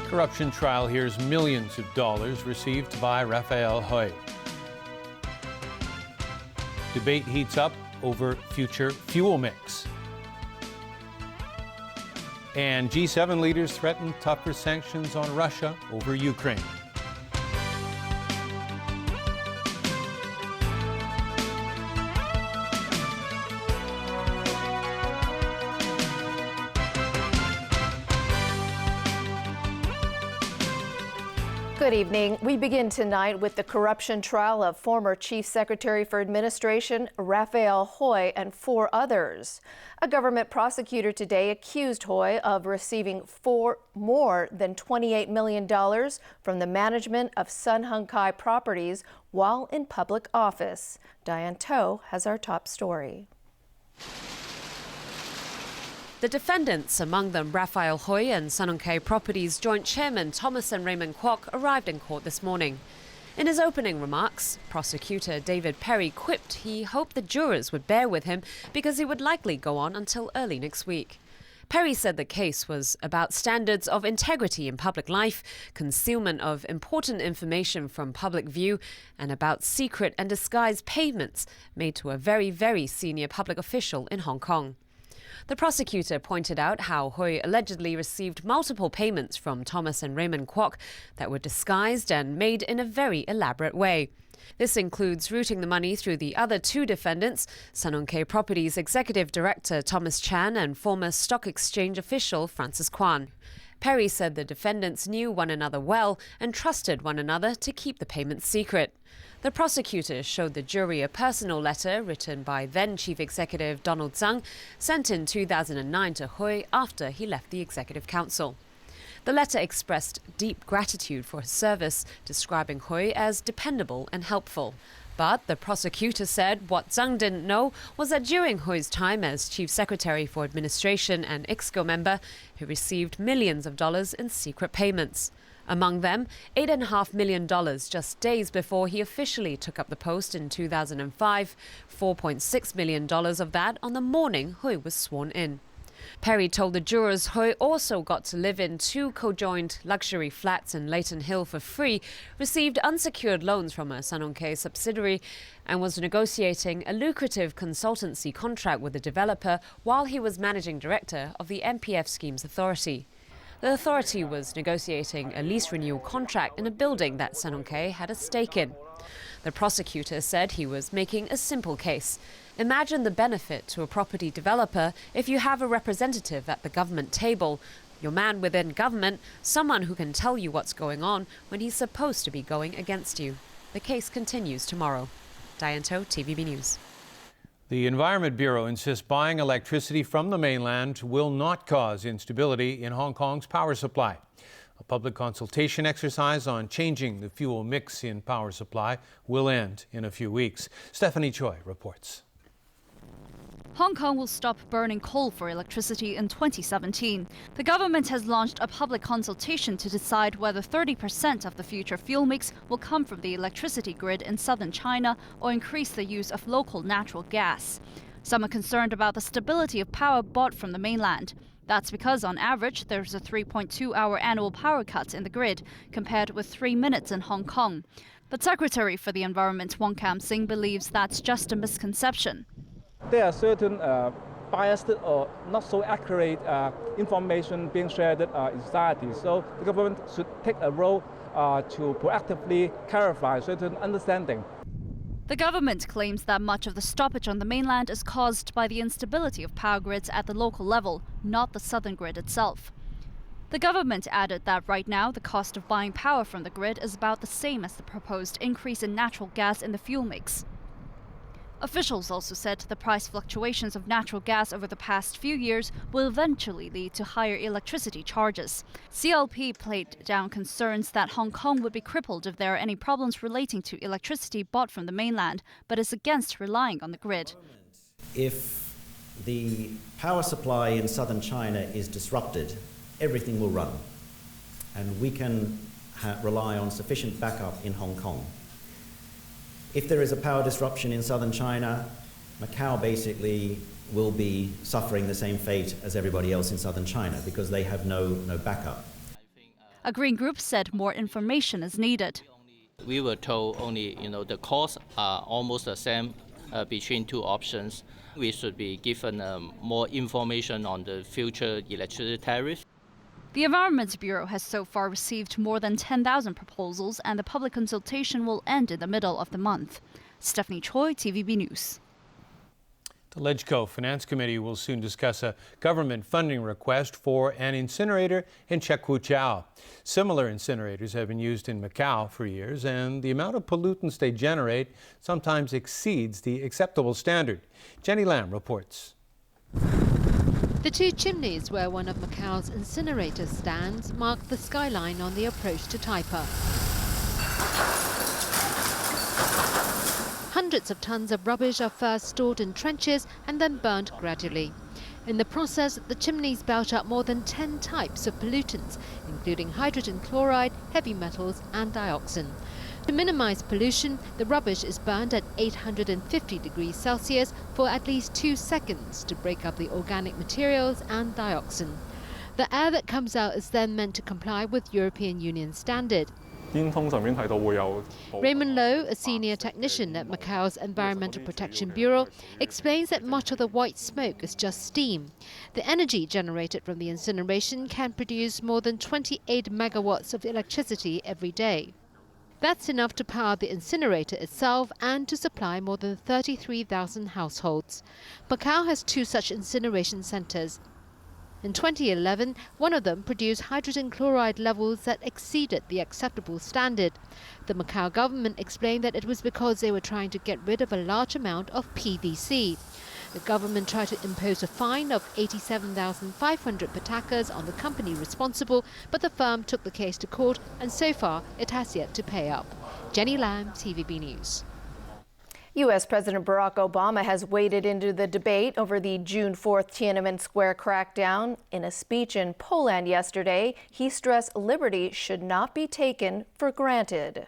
Corruption trial hears millions of dollars received by Raphael Hui. Debate heats up over future fuel mix. And G7 leaders threaten tougher sanctions on Russia over Ukraine. Good evening. We begin tonight with the corruption trial of former Chief Secretary for Administration Raphael Hui and 4 others. A government prosecutor today accused Hui of receiving more than $28 million from the management of Sun Hung Kai properties while in public office. Diane To has our top story. The defendants, among them Raphael Hui and Sun Hung Kai Properties joint chairman Thomas and Raymond Kwok, arrived in court this morning. In his opening remarks, prosecutor David Perry quipped he hoped the jurors would bear with him because he would likely go on until early next week. Perry said the case was about standards of integrity in public life, concealment of important information from public view, and about secret and disguised payments made to a very, very senior public official in Hong Kong. The prosecutor pointed out how Hui allegedly received multiple payments from Thomas and Raymond Kwok that were disguised and made in a very elaborate way. This includes routing the money through the other 2 defendants, Sun Hung Kai Properties Executive Director Thomas Chan and former stock exchange official Francis Kwan. Perry said the defendants knew one another well and trusted one another to keep the payments secret. The prosecutor showed the jury a personal letter written by then Chief Executive Donald Tsang, sent in 2009 to Hui after he left the Executive Council. The letter expressed deep gratitude for his service, describing Hui as dependable and helpful. But the prosecutor said what Tsang didn't know was that during Hui's time as Chief Secretary for Administration and IXCO member, he received millions of dollars in secret payments. Among them, $8.5 million just days before he officially took up the post in 2005, $4.6 million of that on the morning Hui was sworn in. Perry told the jurors Hui also got to live in 2 co-joined luxury flats in Leighton Hill for free, received unsecured loans from a Sun Hung Kai subsidiary, and was negotiating a lucrative consultancy contract with the developer while he was managing director of the MPF Schemes Authority. The authority was negotiating a lease renewal contract in a building that Sun Hung Kai had a stake in. The prosecutor said he was making a simple case. Imagine the benefit to a property developer if you have a representative at the government table, your man within government, someone who can tell you what's going on when he's supposed to be going against you. The case continues tomorrow. Diane To, TVB News. The Environment Bureau insists buying electricity from the mainland will not cause instability in Hong Kong's power supply. A public consultation exercise on changing the fuel mix in power supply will end in a few weeks. Stephanie Choi reports. Hong Kong will stop burning coal for electricity in 2017. The government has launched a public consultation to decide whether 30% of the future fuel mix will come from the electricity grid in southern China or increase the use of local natural gas. Some are concerned about the stability of power bought from the mainland. That's because, on average, there's a 3.2-hour annual power cut in the grid, compared with 3 minutes in Hong Kong. But Secretary for the Environment Wong Kam Sing believes that's just a misconception. There are certain biased or not so accurate information being shared in society. So the government should take a role to proactively clarify certain understanding. The government claims that much of the stoppage on the mainland is caused by the instability of power grids at the local level, not the southern grid itself. The government added that right now the cost of buying power from the grid is about the same as the proposed increase in natural gas in the fuel mix. Officials also said the price fluctuations of natural gas over the past few years will eventually lead to higher electricity charges. CLP played down concerns that Hong Kong would be crippled if there are any problems relating to electricity bought from the mainland, but is against relying on the grid. If the power supply in southern China is disrupted, everything will run, and we can rely on sufficient backup in Hong Kong. If there is a power disruption in southern China, Macau basically will be suffering the same fate as everybody else in southern China because they have no backup. A green group said more information is needed. We were told only, the costs are almost the same between two options. We should be given more information on the future electricity tariff. The Environment Bureau has so far received more than 10,000 proposals, and the public consultation will end in the middle of the month. Stephanie Choi, TVB News. The LegCo Finance Committee will soon discuss a government funding request for an incinerator in Chekuchao. Similar incinerators have been used in Macau for years, and the amount of pollutants they generate sometimes exceeds the acceptable standard. Jenny Lam reports. The two chimneys where one of Macau's incinerators stands mark the skyline on the approach to Taipa. Hundreds of tons of rubbish are first stored in trenches and then burnt gradually. In the process, the chimneys belch out more than 10 types of pollutants, including hydrogen chloride, heavy metals and dioxin. To minimize pollution, the rubbish is burned at 850 degrees Celsius for at least 2 seconds to break up the organic materials and dioxin. The air that comes out is then meant to comply with European Union standard. Raymond Lowe, a senior technician at Macau's Environmental Protection Bureau, explains that much of the white smoke is just steam. The energy generated from the incineration can produce more than 28 megawatts of electricity every day. That's enough to power the incinerator itself and to supply more than 33,000 households. Macau has 2 such incineration centers. In 2011, one of them produced hydrogen chloride levels that exceeded the acceptable standard. The Macau government explained that it was because they were trying to get rid of a large amount of PVC. The government tried to impose a fine of 87,500 patakas on the company responsible, but the firm took the case to court, and so far it has yet to pay up. Jenny Lam, TVB News. U.S. President Barack Obama has waded into the debate over the June 4th Tiananmen Square crackdown. In a speech in Poland yesterday, he stressed liberty should not be taken for granted.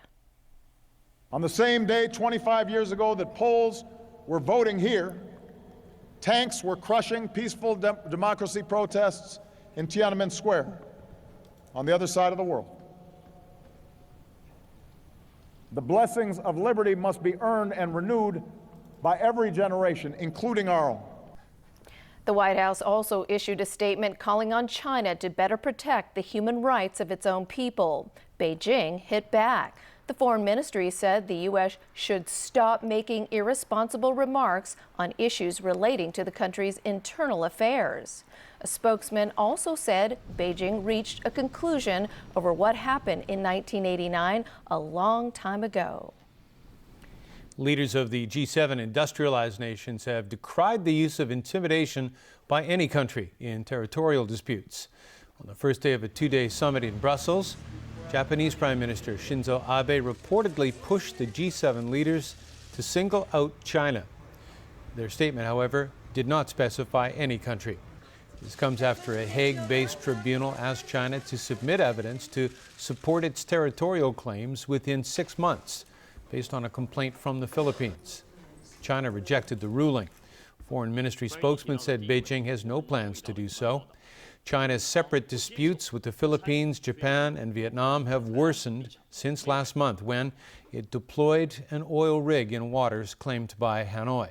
On the same day 25 years ago that Poles were voting here, tanks were crushing peaceful democracy protests in Tiananmen Square on the other side of the world. The blessings of liberty must be earned and renewed by every generation, including our own. The White House also issued a statement calling on China to better protect the human rights of its own people. Beijing hit back. The Foreign Ministry said the U.S. should stop making irresponsible remarks on issues relating to the country's internal affairs. A spokesman also said Beijing reached a conclusion over what happened in 1989, a long time ago. Leaders of the G7 industrialized nations have decried the use of intimidation by any country in territorial disputes. On the first day of a 2-day summit in Brussels, Japanese Prime Minister Shinzo Abe reportedly pushed the G7 leaders to single out China. Their statement, however, did not specify any country. This comes after a Hague-based tribunal asked China to submit evidence to support its territorial claims within 6 months, based on a complaint from the Philippines. China rejected the ruling. Foreign Ministry spokesman said Beijing has no plans to do so. China's separate disputes with the Philippines, Japan, and Vietnam have worsened since last month when it deployed an oil rig in waters claimed by Hanoi.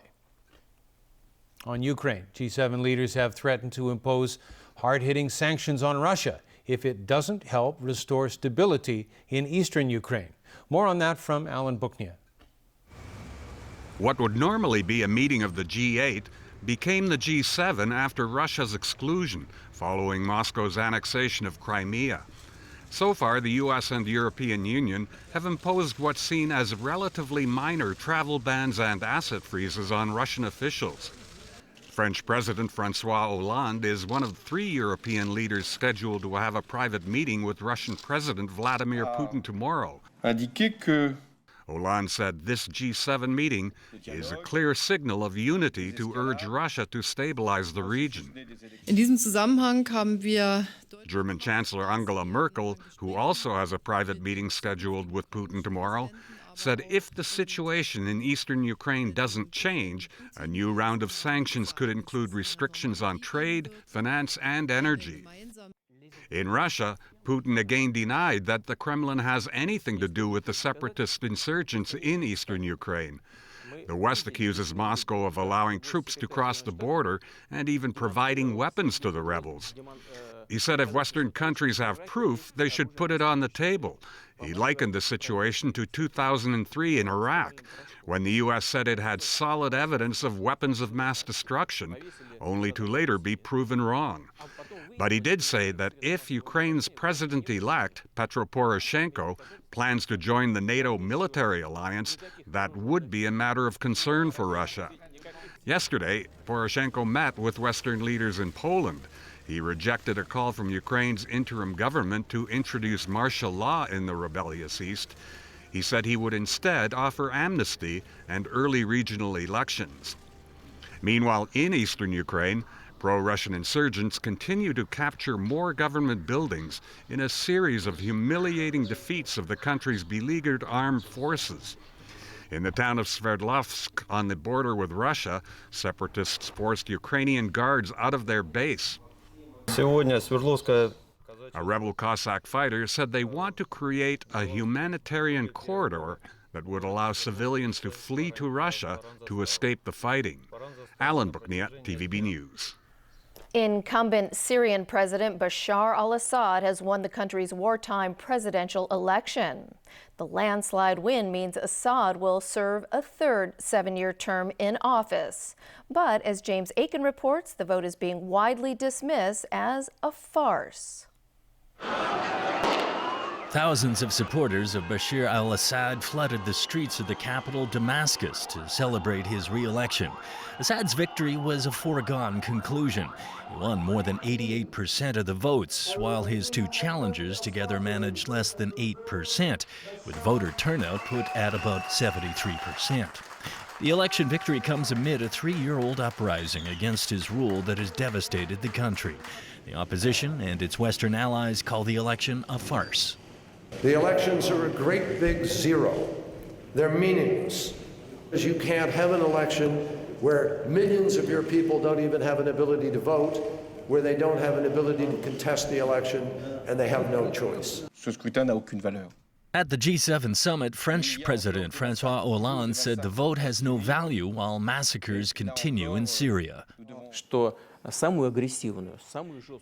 On Ukraine, G7 leaders have threatened to impose hard-hitting sanctions on Russia if it doesn't help restore stability in eastern Ukraine. More on that from Alan Buknia. What would normally be a meeting of the G8 became the G7 after Russia's exclusion, following Moscow's annexation of Crimea. So far, the U.S. and the European Union have imposed what's seen as relatively minor travel bans and asset freezes on Russian officials. French President François Hollande is one of 3 European leaders scheduled to have a private meeting with Russian President Vladimir Putin tomorrow. Hollande said this G7 meeting is a clear signal of unity to urge Russia to stabilize the region. In diesem Zusammenhang haben wir German Chancellor Angela Merkel, who also has a private meeting scheduled with Putin tomorrow, said if the situation in eastern Ukraine doesn't change, a new round of sanctions could include restrictions on trade, finance, and energy. In Russia, Putin again denied that the Kremlin has anything to do with the separatist insurgents in eastern Ukraine. The West accuses Moscow of allowing troops to cross the border and even providing weapons to the rebels. He said if Western countries have proof, they should put it on the table. He likened the situation to 2003 in Iraq, when the U.S. said it had solid evidence of weapons of mass destruction, only to later be proven wrong. But he did say that if Ukraine's president-elect, Petro Poroshenko, plans to join the NATO military alliance, that would be a matter of concern for Russia. Yesterday, Poroshenko met with Western leaders in Poland. He rejected a call from Ukraine's interim government to introduce martial law in the rebellious East. He said he would instead offer amnesty and early regional elections. Meanwhile, in eastern Ukraine, pro-Russian insurgents continue to capture more government buildings in a series of humiliating defeats of the country's beleaguered armed forces. In the town of Sverdlovsk on the border with Russia, separatists forced Ukrainian guards out of their base. A rebel Cossack fighter said they want to create a humanitarian corridor that would allow civilians to flee to Russia to escape the fighting. Alan Buknia, TVB News. Incumbent Syrian President Bashar al-Assad has won the country's wartime presidential election. The landslide win means Assad will serve a third 7-year term in office. But as James Aiken reports, the vote is being widely dismissed as a farce. Thousands of supporters of Bashar al-Assad flooded the streets of the capital, Damascus, to celebrate his re-election. Assad's victory was a foregone conclusion. He won more than 88% of the votes, while his two challengers together managed less than 8%, with voter turnout put at about 73%. The election victory comes amid a 3-year-old uprising against his rule that has devastated the country. The opposition and its Western allies call the election a farce. The elections are a great big zero. They're meaningless. You can't have an election where millions of your people don't even have an ability to vote, where they don't have an ability to contest the election, and they have no choice. Ce scrutin n'a aucune valeur. At the G7 summit, French President François Hollande said the vote has no value while massacres continue in Syria.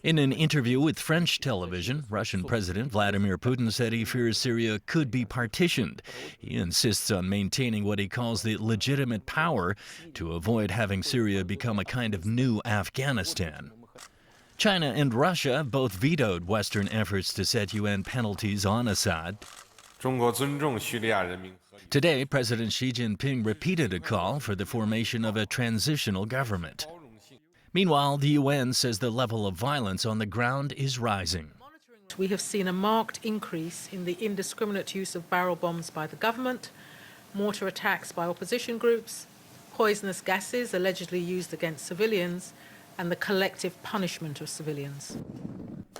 In an interview with French television, Russian President Vladimir Putin said he fears Syria could be partitioned. He insists on maintaining what he calls the legitimate power to avoid having Syria become a kind of new Afghanistan. China and Russia have both vetoed Western efforts to set UN penalties on Assad. Today, President Xi Jinping repeated a call for the formation of a transitional government. Meanwhile, the UN says the level of violence on the ground is rising. We have seen a marked increase in the indiscriminate use of barrel bombs by the government, mortar attacks by opposition groups, poisonous gases allegedly used against civilians, and the collective punishment of civilians.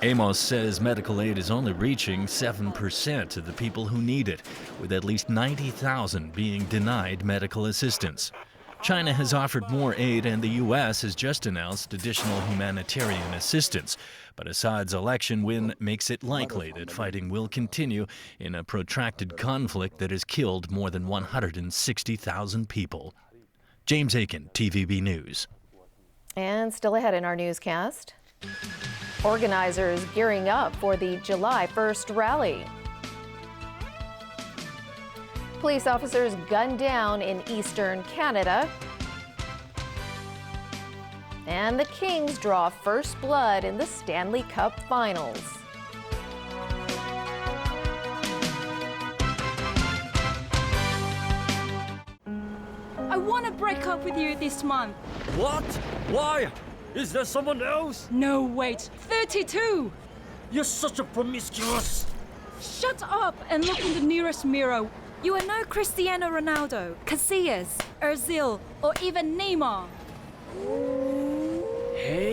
Amos says medical aid is only reaching 7% of the people who need it, with at least 90,000 being denied medical assistance. China has offered more aid, and the U.S. has just announced additional humanitarian assistance. But Assad's election win makes it likely that fighting will continue in a protracted conflict that has killed more than 160,000 people. James Aiken, TVB News. And still ahead in our newscast, organizers gearing up for the July 1st rally. Police officers gunned down in eastern Canada. And the Kings draw first blood in the Stanley Cup Finals. I want to break up with you this month. What? Why? Is there someone else? No, wait. 32! You're such a promiscuous... Shut up and look in the nearest mirror. You are no Cristiano Ronaldo, Casillas, Ozil, or even Neymar. Hey,